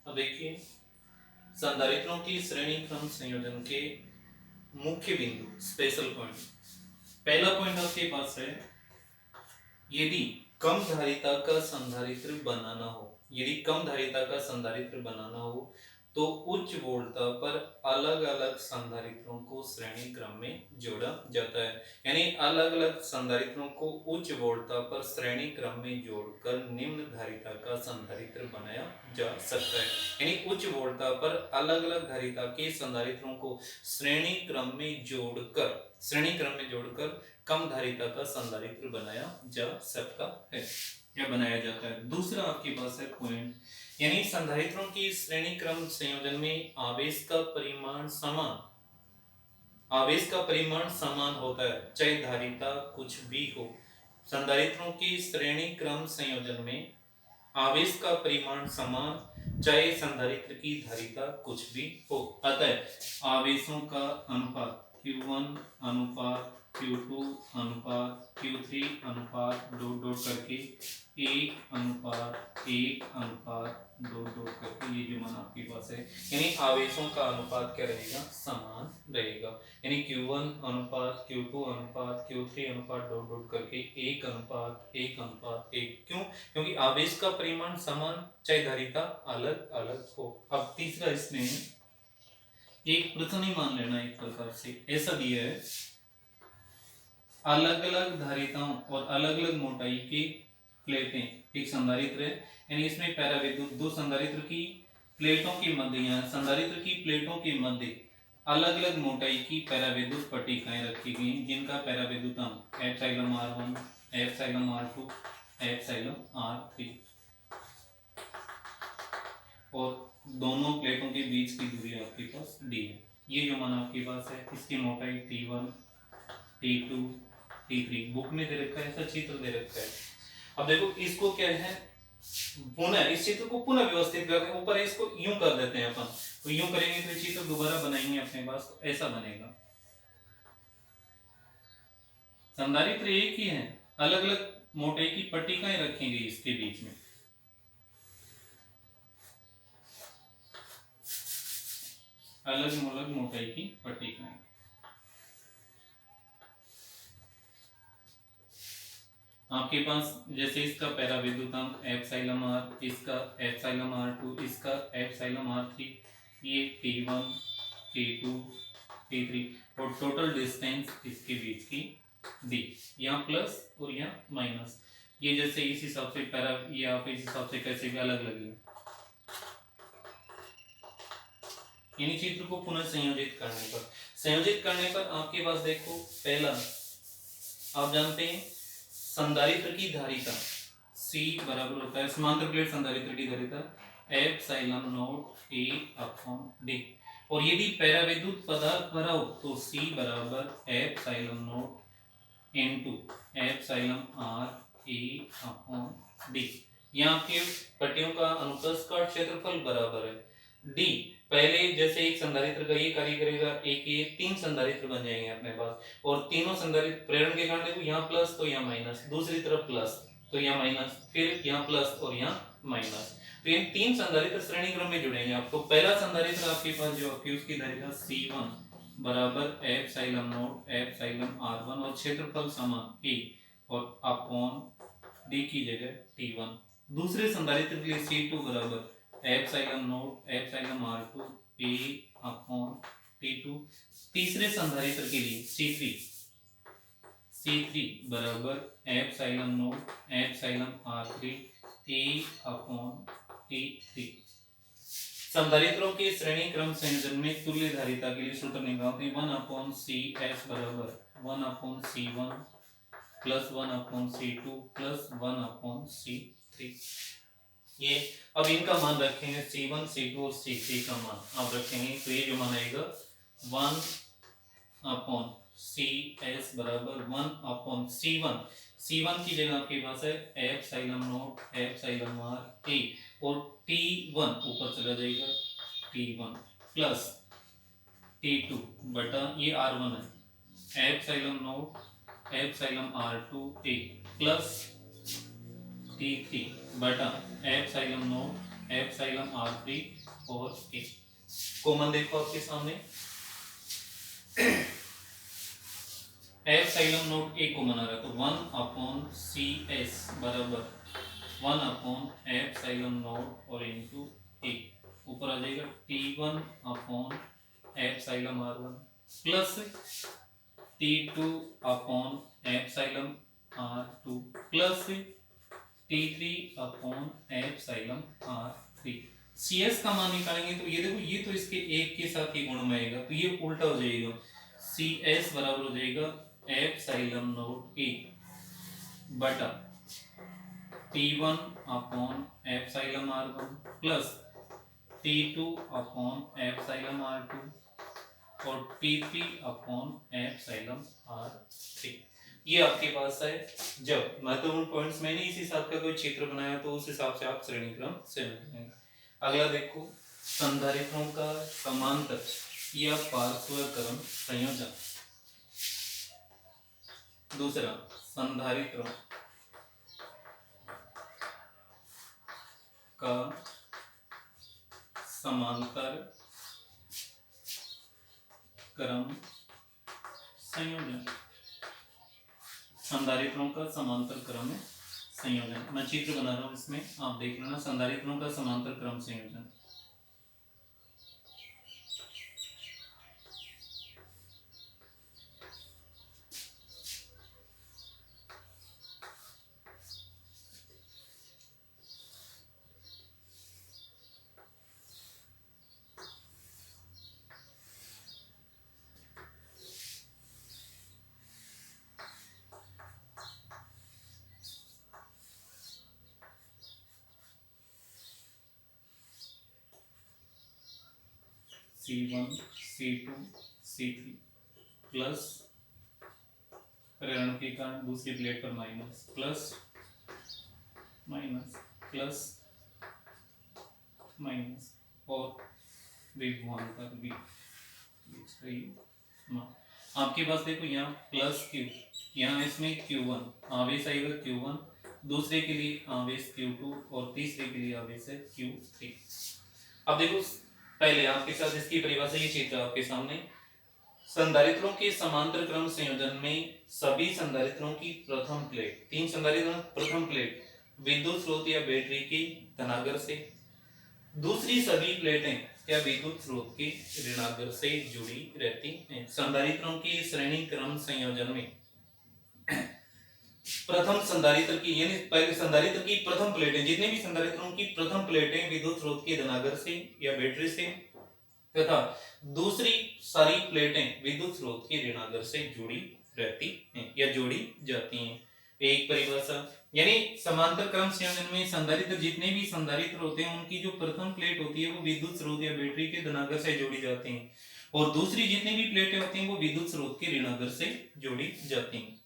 अब देखिए, संधारित्रों की श्रेणी क्रम संयोजन के मुख्य बिंदु, स्पेशल पॉइंट। पहला पॉइंट आपके पास है, यदि कम धारिता का संधारित्र बनाना हो, यदि कम धारिता का संधारित्र बनाना हो तो उच्च वोल्टता पर अलग अलग संधारित्रों को श्रेणी क्रम में जोड़ा जाता है। यानी अलग अलग संधारित्रों को उच्च वोल्टता पर श्रेणी क्रम में जोड़कर निम्न धारिता का संधारित्र बनाया जा सकता है। यानी उच्च वोल्टता पर अलग अलग धारिता के संधारित्रों को श्रेणी क्रम में जोड़कर कम धारिता का संधारित्र बनाया जा सकता है या बनाया जाता है। दूसरा आपके पास है पॉइंट, यानी संधारित्रों की श्रेणी क्रम संयोजन में आवेश का परिमाण समान होता है, चाहे धारिता कुछ भी हो। संधारित्रों की श्रेणी क्रम संयोजन में आवेश का परिमाण समान, चाहे संधारित्र की धारिता कुछ भी हो। अतः आवेशों का अनुपात Q1 अनुपात Q2 अनुपात Q3 अनुपात डॉट डॉट करके 1:1 अनुपात डॉट डॉट करके ये जो मान आपके पास है, यानी आवेशों का अनुपात क्या रहेगा, समान रहेगा। यानी Q1 अनुपात Q2 अनुपात Q3 अनुपात डॉट डॉट करके 1:1 क्यों? क्योंकि आवेश का परिमाण समान, चाहे धारिता अलग अलग हो। अब तीसरा इसमें एक प्रश्न ही मान लेना, एक प्रकार से ऐसा दिया है, अलग अलग धारिताओं और अलग अलग मोटाई की प्लेटें एक संधारित्र है, यानी इसमें पैराविद्युत दो संधारित्र की प्लेटों के मध्य या संधारित्र की प्लेटों के मध्य अलग अलग मोटाई की पैराविद्युत पट्टिकाएं रखी गई जिनका पैराविद्युतांक epsilon r1 epsilon r2 epsilon r3 और दोनों प्लेटों के बीच की दूरी आपके पास d है। ये जो मान आपके पास है, इसकी मोटाई T1 T2 T3 बुक में दे रखा है, ऐसा चित्र दे रखा है। अब देखो इसको क्या है, पुनः इस चित्र को पुनः व्यवस्थित करके ऊपर इसको यूं कर देते हैं अपन, तो यूं करेंगे तो चित्र दोबारा बनाएंगे अपने पास, तो ऐसा बनेगा। संधारित्र एक ही है, अलग अलग मोटाई की पट्टिकाएं रखी गई इसके बीच में। अलग अलग मोटाई की पट्टिकाएं। आपके पास जैसे इसका पैराविद्युतांक एप्सिलॉन r, इसका एप्सिलॉन r2, इसका एप्सिलॉन r3, ये T1 T2 T3 और टोटल डिस्टेंस इसके बीच की d, यहाँ प्लस और यहाँ माइनस। ये जैसे इस हिसाब से पैरा, ये आप इस हिसाब से कैसे भी अलग लगे, यानी चित्र को पुनः संयोजित करने पर आपके पास देखो, पहला आप जानते हैं संधारित्र की धारिता C बराबर होता है समांतर प्लेट संधारित्र की धारिता epsilon naught A upon D, और यदि पैराविद्युत पदार्थ भरा हो तो C बराबर epsilon not into epsilon R A upon D। यहाँ के पट्टियों का अनुप्रस्थ काट क्षेत्रफल बराबर है D। पहले जैसे एक संधारित्र का ये कार्य करेगा, एक ये तीन संधारित्र बन जाएंगे अपने पास, और तीनों संधारित्र प्रेरण के कारण देखो यहाँ प्लस तो यहाँ माइनस, दूसरी तरफ प्लस तो यहाँ माइनस, फिर यहाँ प्लस और यहाँ माइनस, तो ये तीन संधारित्र श्रेणी क्रम में जुड़ेंगे। आपको पहला संधारित्र आपके पास जो आपकी उसकी धारिता C1 बराबर एप्सिलॉन नॉट एप्सिलॉन R1 और क्षेत्रफल समान A और अपॉन D की जगह T1। दूसरे संधारित्र के लिए C2 बराबर epsilon not epsilon r2 a upon t2। तीसरे संधारित्र के लिए C3 बराबर epsilon not epsilon r3 a upon t3। संधारित्रों के श्रेणी क्रम संयोजन में तुल्य धारिता के लिए सूत्र निकालते हैं, 1/CS बराबर 1/C1 plus 1/C2 plus 1/C3। ये अब इनका मान रखेंगे C1 C2 और C3 का मान आप रखेंगे, तो ये जो मान आएगा 1/CS बराबर 1/C1 की जगह आपके पास है epsilon not epsilon r a और T1 ऊपर चला जाएगा T1 प्लस T2 बटा ये R1 है epsilon not epsilon r2 a plus T3 बटा एप्सिलॉन नॉट एप्सिलॉन r3 और a। कॉमन देखो आपके सामने, एप्सिलॉन नॉट a कॉमन आ रहा है तो 1/cs बराबर 1/एप्सिलॉन नॉट और इनटू a, ऊपर आ जाएगा T1/एप्सिलॉन r1 प्लस T2/एप्सिलॉन r2 प्लस T3/एप्सिलॉन r3। CS का मान निकालेंगे तो ये देखो, ये तो इसके एक के साथ ही गुण में आएगा तो ये उल्टा हो जाएगा, CS बराबर हो जाएगा एप्सिलॉन नॉट a बटा T1/एप्सिलॉन r1 प्लस T2/एप्सिलॉन r2 और T3/एप्सिलॉन r3। ये आपके पास है। जब महत्वपूर्ण पॉइंट्स मैंने इस हिसाब का कोई क्षेत्र बनाया तो उस हिसाब से आप श्रेणी क्रम से निकालेंगे। अगला देखो, संधारित्रों का समांतर या पार्श्वक्रम संयोजन। दूसरा, संधारित्रों का समांतर क्रम संयोजन। संधारित्रों का समांतर क्रम संयोजन, मैं चित्र बना रहा हूं इसमें, आप देख लेना। संधारित्रों का समांतर क्रम संयोजन, C1 C2 C3 प्लस ऋण के कारण दूसरी प्लेट पर minus, plus minus plus minus और विभवांतर भी। आपके पास देखो यहाँ प्लस Q, यहाँ इसमें Q1 आवेश आएगा, Q1 दूसरे के लिए आवेश Q2 और तीसरे के लिए आवेश है Q3। अब देखो, पहले आपके साथ इसकी परिभाषा, ये चित्र आपके सामने। संधारित्रों के समांतर क्रम संयोजन में सभी संधारित्रों की प्रथम प्लेट, 3 संधारित्रों प्रथम प्लेट विद्युत स्रोत या बैटरी की धनागर से, दूसरी सभी प्लेटें या विद्युत स्रोत के ऋणागर से जुड़ी रहती हैं। संधारित्रों के श्रेणी क्रम संयोजन में प्रथम संधारित्र की, यानी पहले संधारित्र की प्रथम प्लेटें, जितने भी संधारित्रों की प्रथम प्लेटें विद्युत स्रोत के धनागर से या बैटरी से तथा दूसरी सारी प्लेटें विद्युत स्रोत के ऋणागर से जुड़ी रहती हैं या जोड़ी जाती हैं। एक परिभाषा, यानी समांतर क्रम संयोजन में संधारित्र, जितने भी संधारित्र होते हैं उनकी जो प्रथम प्लेट होती है वो विद्युत स्रोत या बैटरी के धनागर से जोड़ी जाती हैं और दूसरी जितनी भी प्लेटें होती हैं वो विद्युत स्रोत के ऋणागर से जोड़ी जाती हैं।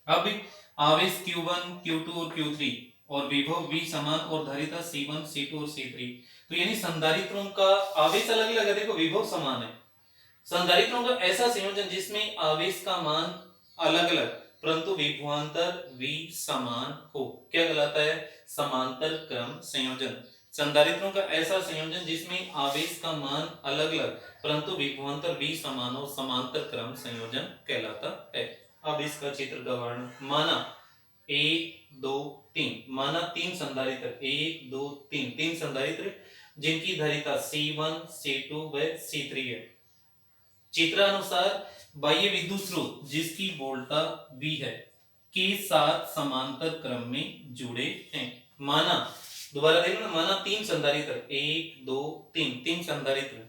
अब आवेश Q1 Q2 और Q3 और विभव V समान और धारिता C1 C2 और C3, तो यानी संधारित्रों का आवेश अलग अलग है, देखो विभव समान है। संधारित्रों का ऐसा संयोजन जिसमें आवेश का मान अलग अलग परंतु विभवांतर V समान हो, क्या कहलाता है? समांतर क्रम संयोजन। संधारित्रों का ऐसा संयोजन जिसमें आवेश का मान अलग अलग परंतु विभवांतर V समान हो, समांतर क्रम संयोजन कहलाता है। अब इसका चित्र का वर्णन, माना 1 2 3, माना 3 संधारित्र 1 2 3, 3 संधारित्र जिनकी धारिता C1 C2 व C3 है। चित्रानुसार बाह्य विद्युत स्रोत जिसकी वोल्टा V है के साथ समांतर क्रम में जुड़े हैं। माना, दोबारा देखो ना, माना 3 संधारित्र 1 2 3, 3 संधारित्र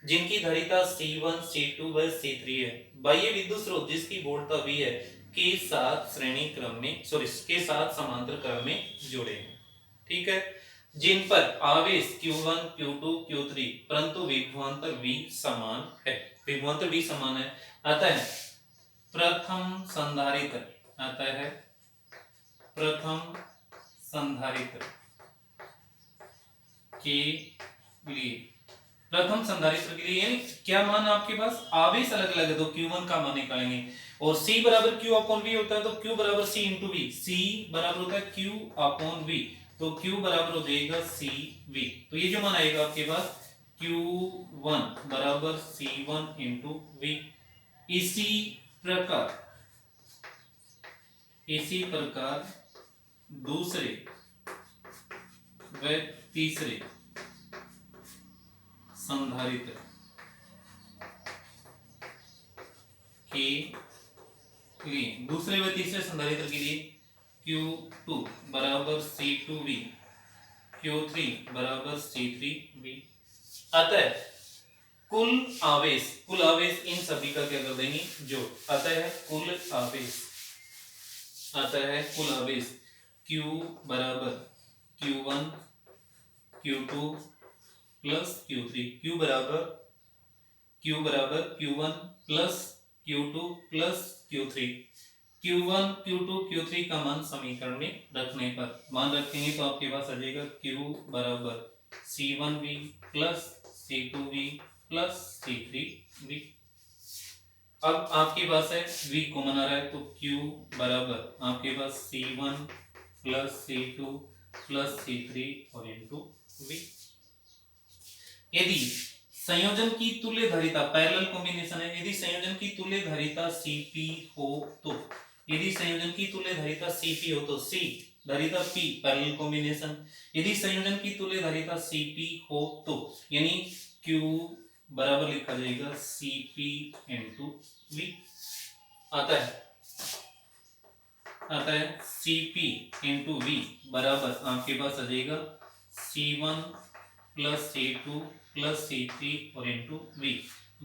जिनकी धारिता C1 C2 व C3 है। बाह्य विद्युत स्रोत जिसकी वोल्टा V है के साथ श्रेणी क्रम में, के साथ समांतर क्रम में जुड़े हैं। ठीक है, जिन पर आवेश Q1 Q2 Q3 परंतु विभवांतर V समान है, विभवांतर V समान है। अतः प्रथम संधारित्र, अतः प्रथम संधारित्र के लिए, प्रथम संधारित्र के लिए यानी क्या मान आपके पास, आवेश अलग अलग है तो Q1 का मान निकालेंगे और C बराबर Q अपॉन V होता है तो Q बराबर C इंटू V, C बराबर होता है Q अपॉन V, तो Q बराबर हो जाएगा CV। तो ये जो मान आएगा आपके पास Q1 बराबर C1 इंटू V। इसी प्रकार दूसरे व तीसरे संधारित्र के लिए, दूसरे व तीसरे संधारित्र के लिए Q2 बराबर C2V, Q3 बराबर C3V। अतः कुल आवेश इन सभी का क्या कर देंगे, जोड़। अतः कुल आवेश Q बराबर Q1 Q2 plus Q3, Q बराबर Q1 plus Q2 plus Q3। Q1 Q2 Q3 का मान समीकरण में रखने पर मान रखेंगे तो आपके पास आ जाएगा Q बराबर C1V plus C2V plus C3V। अब आपके पास है V कॉमन आ रहा है, तो Q बराबर आपके पास C1 plus C2 plus C3 और इंटू V। यदि संयोजन की तुल्य धारिता, पैरेलल कॉम्बिनेशन है, यदि संयोजन की तुल्य धारिता Cp हो तो, यदि संयोजन की तुल्य धारिता Cp हो तो C धारिता P, पैरेलल कॉम्बिनेशन। यदि संयोजन की तुल्य धारिता Cp हो तो यानी Q बराबर लिखा जाएगा Cp इंटू V। अतः Cp इंटू V बराबर आपके पास आ जाएगा C1 plus C2 plus C3 और इंटू V।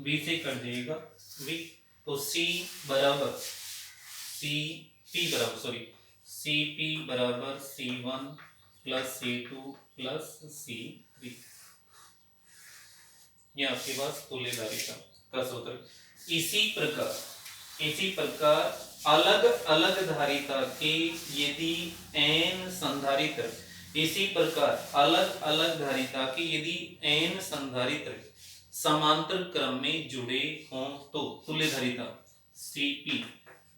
V से कट जाएगा V, तो Cp बराबर C1 plus C2 plus C3। ये आपके पास तुल्य धारिता का सूत्र। इसी प्रकार अलग अलग धारिता के यदि n संधारित्र, इसी प्रकार अलग अलग धारिता के यदि n संधारित्र समांतर क्रम में जुड़े हों तो तुल्य धारिता Cp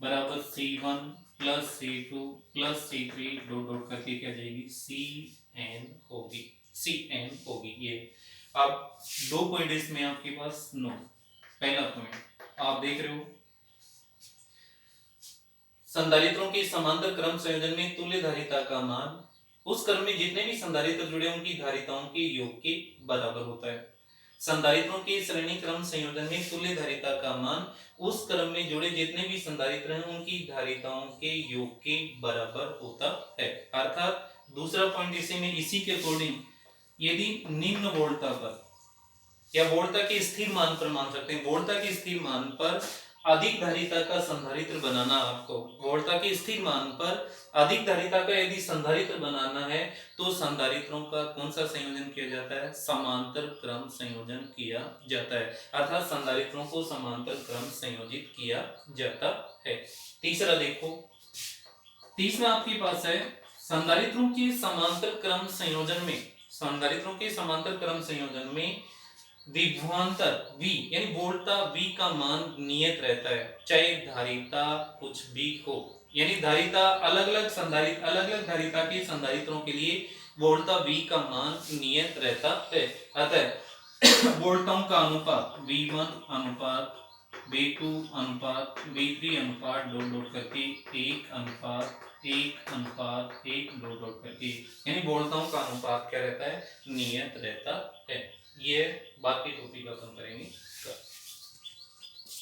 बराबर C1 plus C2 plus C3 dot dot करके क्या जाएगी Cn होगी। ये अब दो पॉइंट इसमें आपके पास नो। पहला पॉइंट आप देख रहे हो, संधारित्रों के समांतर क्रम संयोजन में तुल्य धारिता का मान उस क्रम में जितने भी संधारित्र जुड़े उनकी धारिताओं के योग के बराबर होता है। संधारित्रों के श्रेणी क्रम संयोजन में तुल्य धारिता का मान उस क्रम में जुड़े जितने भी संधारित्र हैं उनकी धारिताओं के योग के बराबर होता है। अर्थात दूसरा पॉइंट इसी में, इसी के अकॉर्डिंग यदि निम्न वोल्टता पर या वोल्टता के स्थिर मान पर मान सकते हैं, वोल्टता के स्थिर मान पर अधिक धारिता का संधारित्र बनाना, आपको वोल्टता के स्थिर मान पर अधिक धारिता का यदि संधारित्र बनाना है तो संधारित्रों का कौन सा संयोजन किया जाता है, समांतर क्रम संयोजन किया जाता है। अर्थात संधारित्रों को समांतर क्रम संयोजित किया जाता है। तीसरा देखो, तीसरा आपके पास है संधारित्रों के समांतर क्रम संयोजन में, संधारित्रों के समांतर क्रम संयोजन में विभवांतर V यानी वोल्टता V का मान नियत रहता है, चाहे धारिता कुछ भी हो। यानी धारिता अलग अलग धारिता के संधारित्रों के लिए वोल्टता V का मान नियत रहता है। अतः वोल्टाओं का अनुपात V1 अनुपात V2 अनुपात V3 अनुपात डॉट डॉट करके 1 अनुपात 1 अनुपात 1 डॉट डॉट करके, यानी वोल्टाओं का अनुपात क्या रहता है, नियत रहता है। ये बाकी टॉपिक अपन करेंगे।